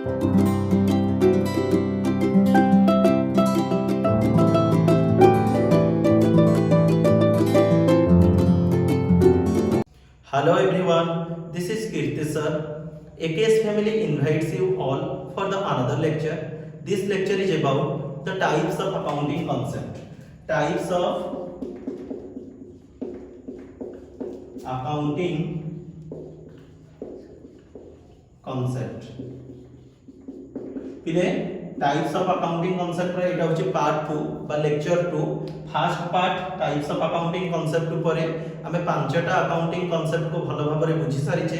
Hello everyone, this is Kirti sir. AKS family invites you all for the another lecture. This lecture is about the types of accounting concept. Types of accounting concept. पिले types of accounting concept रे एटा होची part 2 बा lecture 2 first part types of accounting concept ऊपर हमें पांचटा accounting concept को भलो भाबरे बुझी सारिचे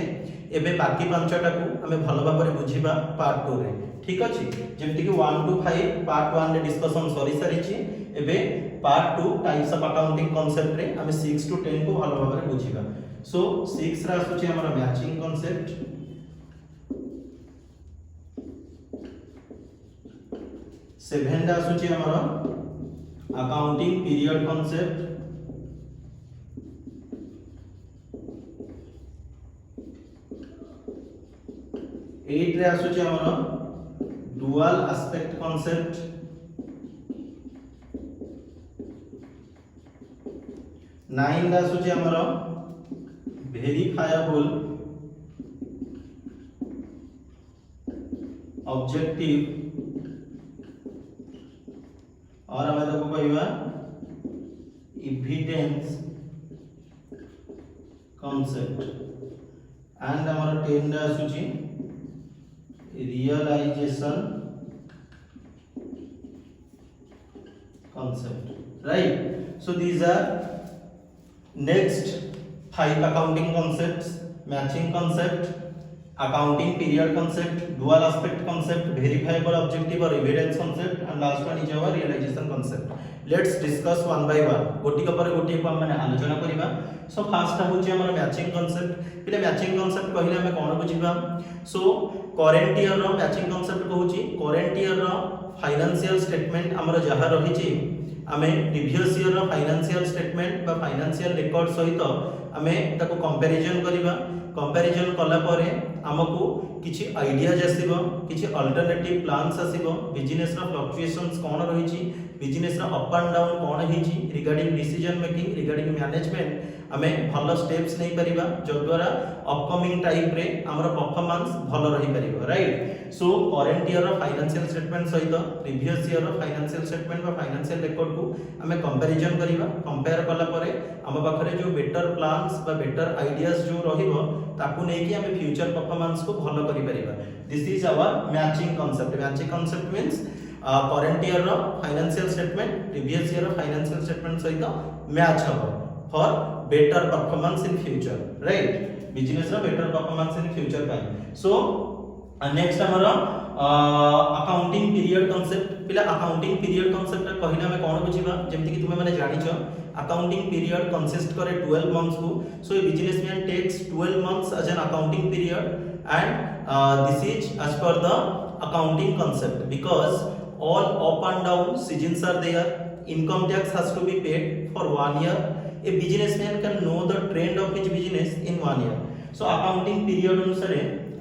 एबे बाकी पांचटा को हमें भलो भाबरे बुझीबा पार्ट 2 रे ठीक अछि जेमति कि 1 to 5 पार्ट 1 रे डिस्कशन सरी सारिची एबे part 2 types of accounting concept रे हमें 6 to 10 को भलो भाबरे बुझीबा सो 6 रा आसुची हमर मैचिंग कॉन्सेप्ट 7 रा आसुची हमर अकाउंटिंग पीरियड कॉन्सेप्ट 8 रे आसुची हमर डुअल एस्पेक्ट कॉन्सेप्ट 9 रे आसुची हमर वेरिफायबल ऑब्जेक्टिव और हमें तो कहवा एविडेंस कॉन्सेप्ट एंड हमारा 10 रे आसुची realisation concept right so these are next 5 accounting concepts matching concept accounting period concept dual aspect concept verifiable objective or evidence concept and last one is our realization concept let's discuss one by one गोटी पर गोटी को हम आलोचना करिबा so first होची हमर matching concept पिले मैचिंग कांसेप्ट कहिला हम कोन बुझिबा सो करंट ईयर रो मैचिंग कांसेप्ट कहूची करंट ईयर रो फाइनेंशियल स्टेटमेंट हमर जहा रहिची आमे प्रीवियस ईयर रो फाइनेंशियल स्टेटमेंट बा फाइनेंशियल रिकॉर्ड सहित आमे ताको कंपैरिजन करिबा कंपैरिजन कला परे हमकु किछि आइडियाज आसीबो किछि अल्टरनेटिव प्लान्स आसीबो बिजनेस रो फ्लक्चुएशंस कोन रहिछि बिजनेस रो अप एंड डाउन कोन हिछि regarding decision making regarding management हमें भलो स्टेप्स नै परिबा जो द्वारा अपकमिंग टाइम रे हमर परफॉर्मेंस भलो रहि परिबो राइट सो करंट ईयर रो फाइनेंशियल स्टेटमेंट सहित प्रीवियस ईयर रो फाइनेंशियल स्टेटमेंट बा फाइनेंशियल रिकॉर्ड को हमें कंपैरिजन करिबा कंपेयर कला परे हम पाखरे जो बेटर प्लान्स बा बेटर आइडियाज जो रहिबो ताकू नै कि हमें फ्यूचर परफॉर्मेंस को भलो करि परिबा this is our matching concept means current year रो फाइनेंशियल स्टेटमेंट प्रीवियस ईयर रो फाइनेंशियल स्टेटमेंट सहित मैच हबो for better performance in future right business रो बेटर परफॉर्मेंस इन फ्यूचर पाई सो नेक्स्ट हमर अकाउंटिंग पीरियड कांसेप्ट पिला accounting period concept कहिना हम कोन बुझिबा जेमति कि तुमे माने जानिछो अकाउंटिंग पीरियड कंसिस्ट करे 12 मंथ्स को so a businessman takes 12 months as an accounting period and this is as per the accounting concept because all up and down seasons are there income tax has to be paid for 1 year a businessman can know the trend of his business in 1 year so accounting period अनुसार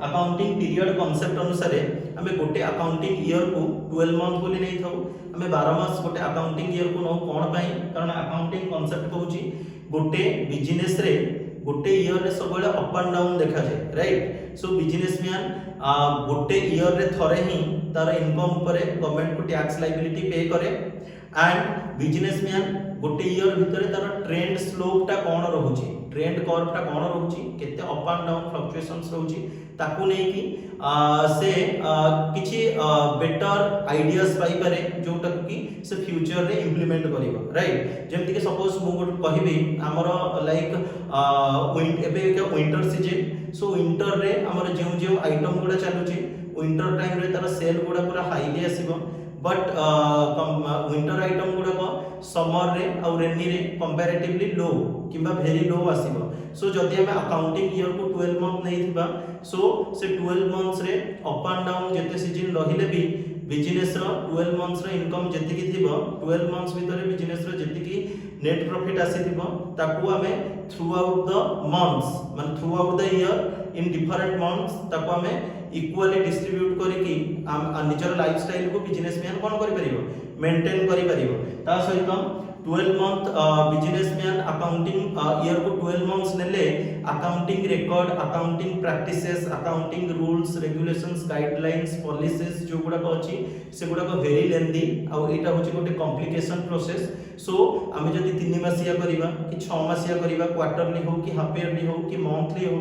accounting period concept अनुसार हमें गोटे accounting year को 12 month बोली नहीं थाउ हमें 12 मास गोटे accounting year को नो कोन पई कारण अकाउंटिंग कांसेप्ट कहूची गोटे बिजनेस रे गोटे ईयर रे सबले अप एंड डाउन देखा जाय राइट सो बिजनेसमैन गोटे ईयर रे थरे ही तार इनकम ऊपर गवर्नमेंट को टैक्स लायबिलिटी पे करे एंड बिजनेसमैन गोटे ईयर भितर तार ट्रेंड स्लोप टा कोन रहउची ट्रेंड कर्व टा कोन रहउची केते अप एंड डाउन फ्लक्चुएशंस रहउची ताकू नै कि से किछि बेटर आइडियाज पाई पारे जोटा कि से फ्यूचर रे इंप्लीमेंट करिवो राइट जेमति कि सपोज मु गोट कहिबी हमर like winter season so winter रे हमर जे आइटम गुडा चालुची विंटर टाइम रे तार सेल गुडा पूरा हाईली आसीबो बट विंटर आइटम गुडा को समर रे और रेनी रे कंपैरेटिवली लो किबा वेरी लो आसीबो सो जदि हम अकाउंटिंग ईयर को 12 मंथ नै थिबा सो से 12 मंथ्स रे अप एंड डाउन जते सीजन रहिले भी बिजनेस रो 12 मंथ्स रो इनकम जति की थिबो 12 मंथ्स भितर बिजनेस रो जति की नेट प्रॉफिट आसीथिबो ताकू हमें थ्रू आउट द मंथ्स माने through out the year in different months ताकू हमें इक्वली डिस्ट्रीब्यूट करी कि निजर लाइफस्टाइल को बिजनेसमैन कौन करि परिबो मेंटेन करि परिबो ता सहित 12 मंथ बिजनेसमैन अकाउंटिंग ईयर को 12 मंथ्स नेले accounting record accounting practices accounting rules regulations guidelines policies जो गुडा को अछि से गुडा को वेरी लेंदी आ एटा होछि गोटे कॉम्प्लिकेशन प्रोसेस सो आमे जदि 3 मासिया करिबा कि 6 मासिया करिबा क्वार्टरली हो कि हाफ ईयरली हो कि मंथली हो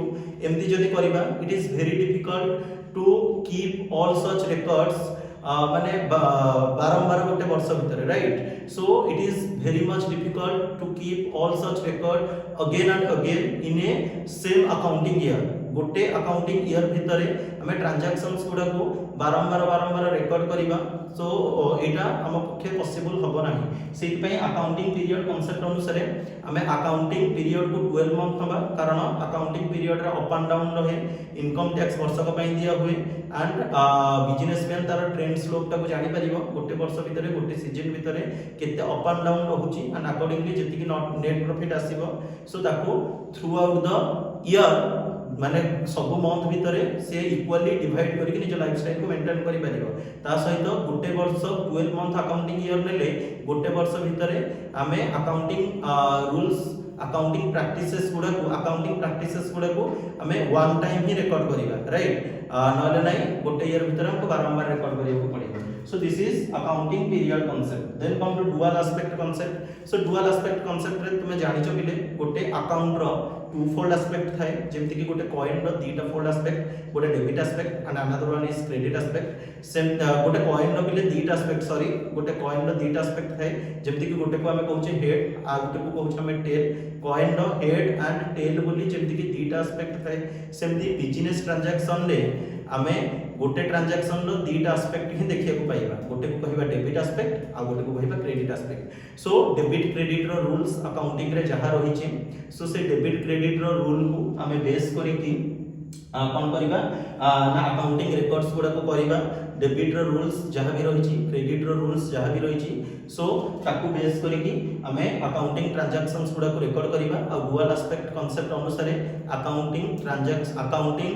एमती जदि करिबा it is very difficult to keep all such records माने बारंबार गोटे वर्ष भितर right so it is very much difficult to keep all such record again and again in a same accounting year गोटे अकाउंटिंग ईयर भितर हमें transactions गुडा को बारंबार रिकॉर्ड करिबा सो एटा हम पक्षे पॉसिबल हबो नाही सेहि पई अकाउंटिंग पीरियड कांसेप्ट अनुसार हमें अकाउंटिंग पीरियड को 12 मंथ हबा कारण अकाउंटिंग पीरियड रे अप एंड डाउन रहे इनकम टैक्स वर्षक पई दिया हुए एंड बिजनेसमैन तार ट्रेंड स्लोप ता को जानि परिबो गोटे वर्ष भितर गोटे सीजन भितर केते अप एंड डाउन रहउची एंड अकॉर्डिंगली जेति कि नेट प्रॉफिट आसीबो सो ताको थ्रू आउट द ईयर माने सब मंथ भितर से इक्वली डिवाइड करके निज लाइफस्टाइल को मेंटेन करि परिबो ता सहित गोटे वर्ष 12 मंथ अकाउंटिंग ईयर नेले गोटे वर्ष भितर आमे अकाउंटिंग रूल्स अकाउंटिंग प्रैक्टिसेस गुडा को हमें वन टाइम ही रिकॉर्ड करिबा राइट नले नै गोटे ईयर भितर हमको बारंबार रिकॉर्ड करियो पड़िबो so this is accounting period concept then come to dual aspect concept so dual aspect concept रे तुमे जानिचो बिले गोटे अकाउंट रो टू फोल्ड एस्पेक्ट थाए जेमति कि गोटे कॉइन रो दीटा फोल्ड एस्पेक्ट गोटे debit aspect and another one is credit aspect same गोटे कॉइन रो बिले दीटा एस्पेक्ट सॉरी गोटे कॉइन रो दीटा एस्पेक्ट थाए जेमति कि गोटे को हमें कहउचे हेड आ गोटे को कहउचे हमें टेल कॉइन रो हेड एंड टेल बोली जेमति कि दीटा एस्पेक्ट थाए सेमति बिजनेस ट्रांजैक्शन रे हमें गोटे ट्रांजैक्शन रो दीटा एस्पेक्ट ही देखिया को पाइबा गोटे को कहबा डेबिट एस्पेक्ट आ गोटे को कहबा credit aspect so debit credit रो रूल्स अकाउंटिंग रे जहा रही छि सो से डेबिट क्रेडिट रो रूल को हमें बेस करी कि कोन करिबा ना अकाउंटिंग रिकॉर्ड्स गुडा को करिबा डेबिट रो रूल्स जहा भी रही छि क्रेडिट रो रूल्स जहा भी रही छि सो ताकू बेस करी कि हमें अकाउंटिंग ट्रांजैक्शंस गुडा को रिकॉर्ड करिबा आ डुअल एस्पेक्ट कांसेप्ट अनुसार अकाउंटिंग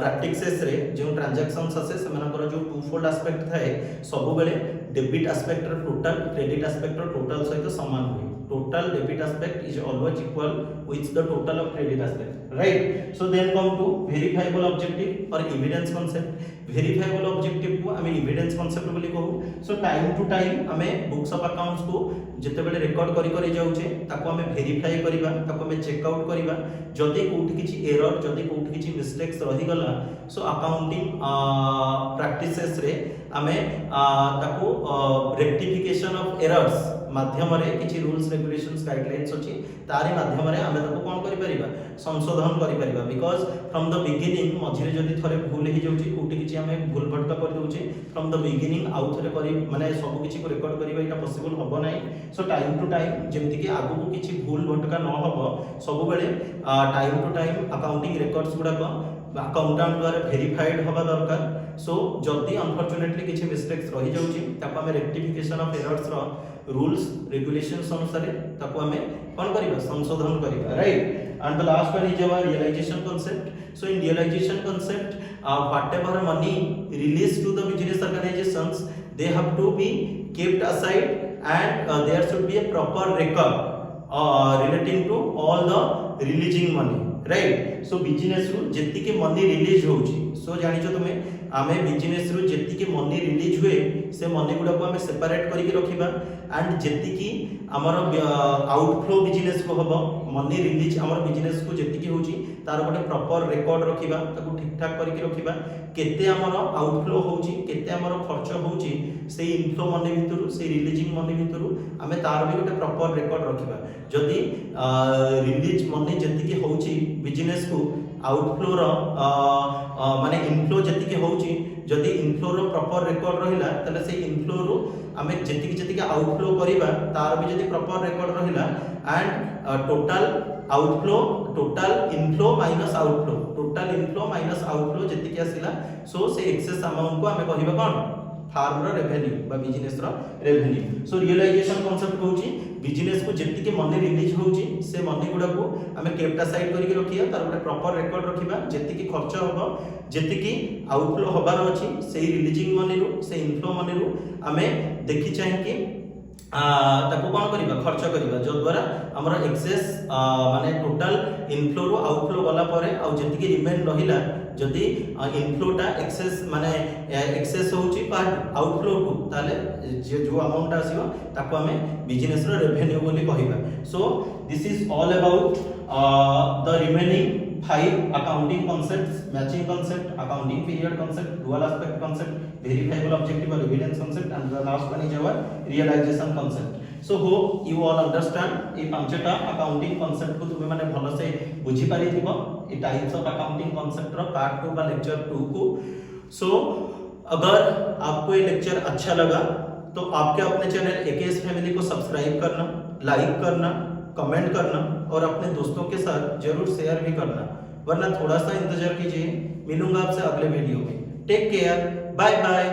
प्रैक्टिसेस रे जो ट्रांजैक्शंस आसे सेमानकर जो टू फोल्ड एस्पेक्ट थाए सब बेले डेबिट एस्पेक्ट रो टोटल क्रेडिट एस्पेक्ट रो टोटल सहित समान हुए total debit aspect is always equal with the total of credit aspect right so then come to verifiable objective or evidence concept verifiable objective को हमें evidence concept बोली कहू so time to time हमें books of accounts को जते बेले record करी जाउछे ताको हमें वेरीफाई करिबा ताको हमें चेक आउट करिबा जदी कोठी किछि एरर जदी कोठी किछि मिस्टेक्स रहि गला सो अकाउंटिंग प्रैक्टिसेस रे हमें ताको रेक्टिफिकेशन ऑफ एरर्स माध्यम रे किछि रूल्स रेगुलेशंस गाइडलाइंस अछि तारि माध्यम रे हमें ताको कोन करि परिबा संशोधन करि परिबा बिकॉज़ फ्रॉम द बिगिनिंग मझिरे जदी थरे भूल हि जाउछि कोठी किछि हमें भूल भटका कर दउछि फ्रॉम द बिगिनिंग आउ थरे करि माने सब किछि को रिकॉर्ड करिबा इटा पॉसिबल हबो नै सो टाइम टू टाइम जेमति कि आगु को किछि भूल भटका न हबो सब बेले time to time accounting records गुडा को अकाउंटेंट द्वारा वेरीफाइड हबा दरकार सो जदी अनफॉर्चूनेटली किछि मिस्टेक्स रहि जाउछि ताको हमें रेक्टिफिकेशन ऑफ एरर्स रो रूल्स रेगुलेशंस अनुसार ताको हमें कोन करिबा संशोधन करिबा right and the last one is our realization concept so in realization concept whatever money released to the business organizations they have to be kept aside and there should be a proper record relating to all the releasing money right so business ru जेति के money release होउची so जानिचो तुमे आमे business रू जेति के money release हुए से मनी गुडा को हमें सेपरेट करी के रखिबा एंड जेति की हमर आउटफ्लो बिजनेस को हबो मनी रिलीज हमर बिजनेस को जेति की होउची तार गोटे प्रॉपर रिकॉर्ड रखिबा ताको ठीक ठाक करी के रखिबा केते हमर आउटफ्लो होउची केते हमर खर्च होउची से इनफ्लो मनी भितरु से रिलीजिंग मनी भितरु हमें तार भी गोटे प्रॉपर रिकॉर्ड रखिबा जदी रिलीज मनी जेति की होउची बिजनेस को आउटफ्लो रो माने इनफ्लो जेति के होउची जदी इनफ्लो रो प्रॉपर रिकॉर्ड रहिला तले से इनफ्लो रो हमें जेति के आउटफ्लो करिबा तार भी जदी प्रॉपर रिकॉर्ड रहिला and total outflow total inflow minus outflow जेति के आसिला सो से एक्सेस अमाउंट को हमें कहिबा कोन फार्म रो रेवेन्यू बा बिजनेस रो रेवेन्यू। सो रियलाइजेशन कांसेप्ट कहूची बिजनेस को जेतिके मनी रिलीज होची से मनी गुडा को हमें कैपिटल साइड करके रखिया तार गोटे प्रॉपर रिकॉर्ड रखिबा जेतिके खर्च होबो जेतिके आउटफ्लो होबार अछि सेही रिलीजिंग मनी रो से इनफ्लो मनी रो हमें देखि चाहि कि ताको कोन करिबा खर्च करिबा जो द्वारा हमर एक्सेस माने टोटल इनफ्लो रो आउटफ्लो गला परे आ जेतिके रिमेन रहिला जदि इनफ्लोटा एक्सेस माने एक्सेस होची पर आउटफ्लो को ताले जो अमाउंट आसीबो ताको हमें बिजनेस रो रेवेन्यू बोली कहिबा। So this is all about the remaining 5 accounting concepts: matching concept, accounting period concept, dual aspect concept, verifiable objective or evidence concept, and the last one is our realization concept. So hope you all understand ये पांचटा accounting concept को तुम्हें माने भलो से बुझी पारी थिबो ये टाइप्स ऑफ accounting concept रो पार्ट 2 बा लेक्चर 2 को। सो अगर आपको ये लेक्चर अच्छा लगा तो आपके अपने चैनल एकेएस फैमिली को सब्सक्राइब करना, लाइक करना, कमेंट करना और अपने दोस्तों के साथ जरूर शेयर भी करना, वरना थोड़ा सा इंतजार कीजिए। मिलूंगा आपसे अगले वीडियो में। Take care, bye bye.